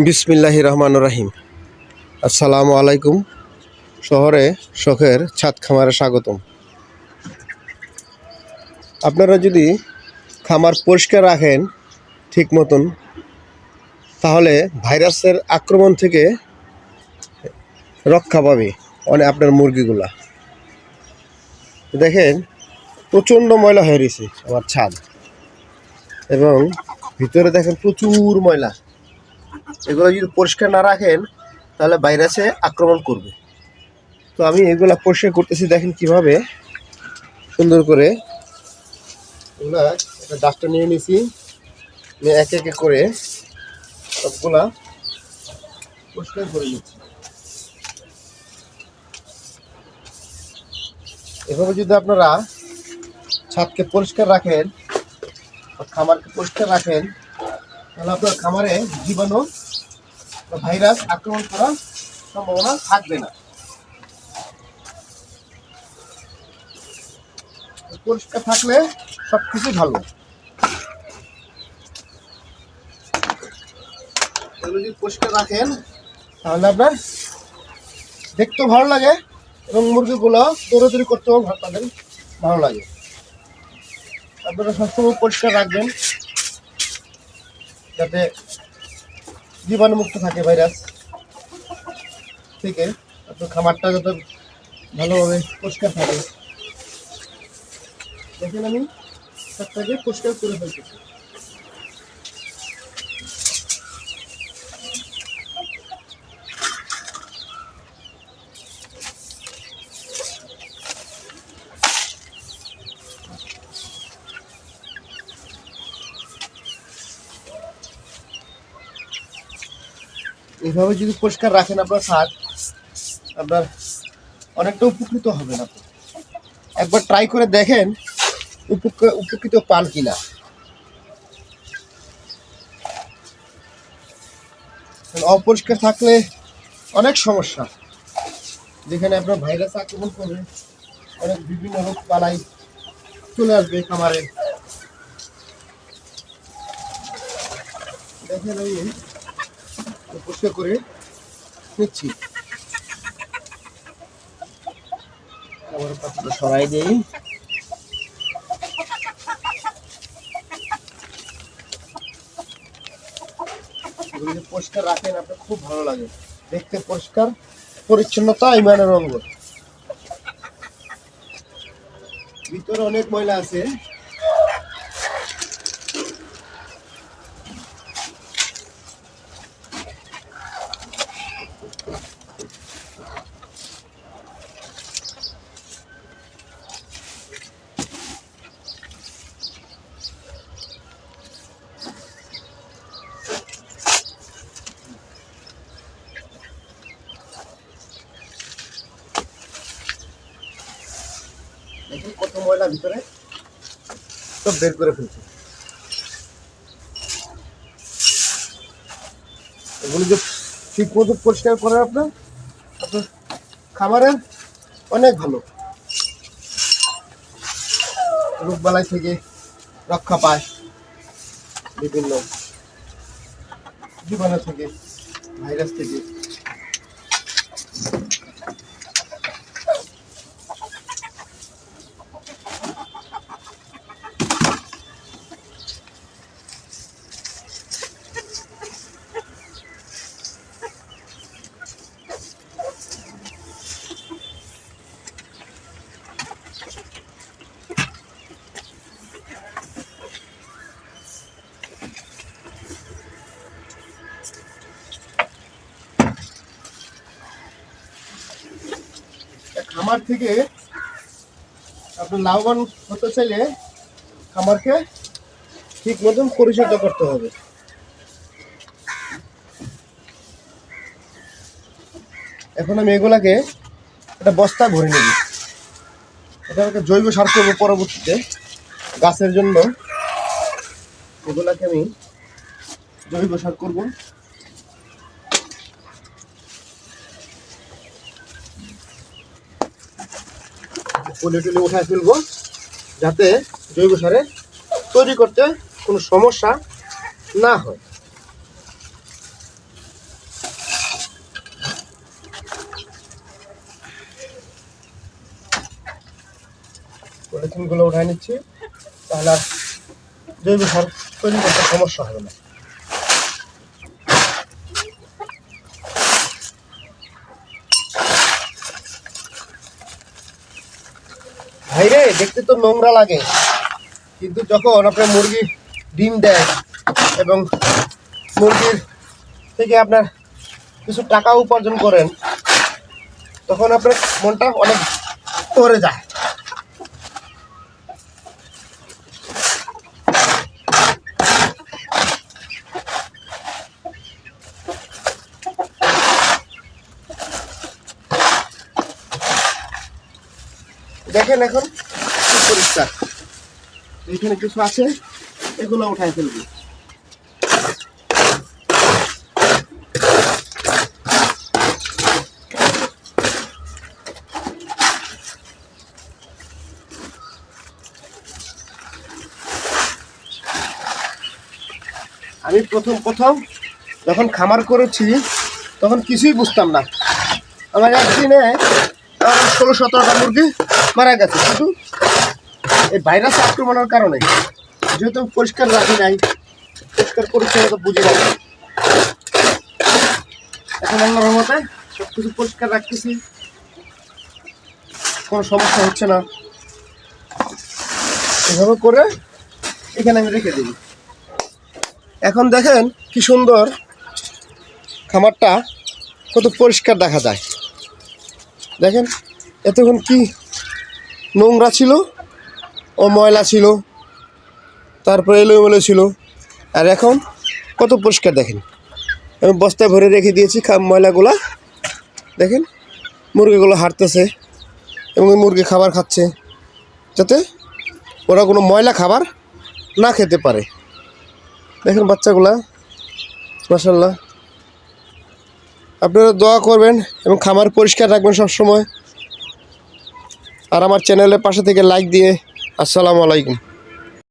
বিসমিল্লাহির রহমানির রহিম। আসসালামু আলাইকুম। শহরে শখের ছাদ খামারে স্বাগতম। আপনারা যদি খামার পরিষ্কার রাখেন ঠিক মতন, তাহলে ভাইরাসের আক্রমণ থেকে রক্ষা পাবে আপনার মুরগিগুলা। দেখেন প্রচণ্ড ময়লা হয়ে রয়েছে আমার ছাদ, এবং ভিতরে দেখেন প্রচুর ময়লা। এগুলো যদি পরিষ্কার না রাখেন তাহলে ভাইরাসে আক্রমণ করবে। তো আমি এগুলা পরিষ্কার করতেছি, দেখেন কিভাবে সুন্দর করে এগুলা একটা ডাস্টার নিয়ে নিছি, এক এক করে সবগুলা পরিষ্কার করে নিচ্ছি। এভাবে যদি আপনারা ছাদকে পরিষ্কার রাখেন, খামারকে পরিষ্কার রাখেন, তাহলে আপনার খামারে জীবাণু বা ভাইরাস আক্রমণ করার সম্ভাবনা থাকবে না। পরিষ্কার থাকলে সব কিছু ভালো। এগুলো যদি পরিষ্কার রাখেন তাহলে আপনার দেখতেও ভালো লাগে, এবং মুরগিগুলো দৌড়াদৌড়ি করতেও তাদের ভালো লাগে। আপনারা সবসময় পরিষ্কার রাখবেন যাতে জীবাণুমুক্ত থাকে ভাইরাস থেকে, আপনার খামারটা যাতে ভালোভাবে পরিষ্কার থাকে। দেখেন আমি সবটাকে পরিষ্কার করে ফেলতেছি। এইভাবে যদি পরিষ্কার রাখেন আপনার ছাদ, আপনার অনেকটা উপকৃত হবেন। আপনি একবার ট্রাই করে দেখেন উপকৃত পান কিনা। অপরিষ্কার থাকলে অনেক সমস্যা, যেখানে আপনার ভাইরাস আক্রমণ করবে, অনেক বিভিন্ন রোগ বালাই চলে আসবে খামারে। দেখেন আমি পরিষ্কার করে নিচ্ছি। আবার পাত্রটা সরাই দিই। যদি পরিষ্কার রাখেন আপনার খুব ভালো লাগে দেখতে। পরিষ্কার পরিচ্ছন্নতা ইমানের অঙ্গ। ভিতরে অনেক ময়লা আছে, দেখুন কত ময়লা ভিতরে, সব বের করে ফেলছে। এগুলো যে ঠিক মতো পরিষ্কার করেন আপনার খামারের অনেক ভালো, রোগবালাই থেকে রক্ষা পায়, বিভিন্ন জীবাণু থেকে, ভাইরাস থেকে। খামার থেকে আপনি লাভবান হতে চাইলে খামারকে ঠিক মতন পরিচর্যা করতে হবে। এখন আমি এগুলাকে একটা বস্তা ভরে নেব, এটা একটা জৈব সার করবো পরবর্তীতে গাছের জন্য। এগুলাকে আমি জৈব সার করবো। পলি টলি উঠায় ফেলবো যাতে জৈব সারে তৈরি করতে কোনো সমস্যা না হয়। পলিথিনগুলো উঠায় নিচ্ছি, তাহলে আর জৈব সার তৈরি করতে সমস্যা হবে না। ভাইরে দেখতে তো নোংরা লাগে, কিন্তু যখন আপনার মুরগি ডিম দেয় এবং মুরগির থেকে আপনার কিছু টাকা উপার্জন করেন, তখন আপনার মনটা অনেক ভরে যায়। দেখেন এখন কি পরিষ্কার, এখানে কিছু আছে, এগুলো উঠাই ফেলবি। আমি প্রথম যখন খামার করেছি তখন কিছুই বুঝতাম না। আমার একদিনে 16-17টা মুরগি মারা গেছে, কিন্তু এই ভাইরাস আক্রমণের কারণে, যেহেতু পরিষ্কার রাখি নাই, পরিষ্কার পরিচ্ছন্ন তো বুঝি না। এখন আল্লাহর রহমতে সব কিছু পরিষ্কার রাখতেছি, কোনো সমস্যা হচ্ছে না। এভাবে করে এখানে আমি রেখে দিই। এখন দেখেন কি সুন্দর খামারটা, কত পরিষ্কার দেখা যায়। দেখেন এতক্ষণ কি নোংরা ছিল, ও ময়লা ছিল, তারপরে এলোমেলো ছিল, আর এখন কত পরিষ্কার। দেখেন আমি বস্তায় ভরে রেখে দিয়েছি ময়লাগুলা। দেখেন মুরগিগুলো হাঁটতেছে এবং মুরগি খাবার খাচ্ছে, যাতে ওরা কোনো ময়লা খাবার না খেতে পারে। দেখেন বাচ্চাগুলা, মাশাআল্লাহ। আপনারা দোয়া করবেন এবং খামার পরিষ্কার রাখবেন সব সময়। আর আমার চ্যানেলের পাশে থেকে লাইক দিয়ে। আসসালামু আলাইকুম।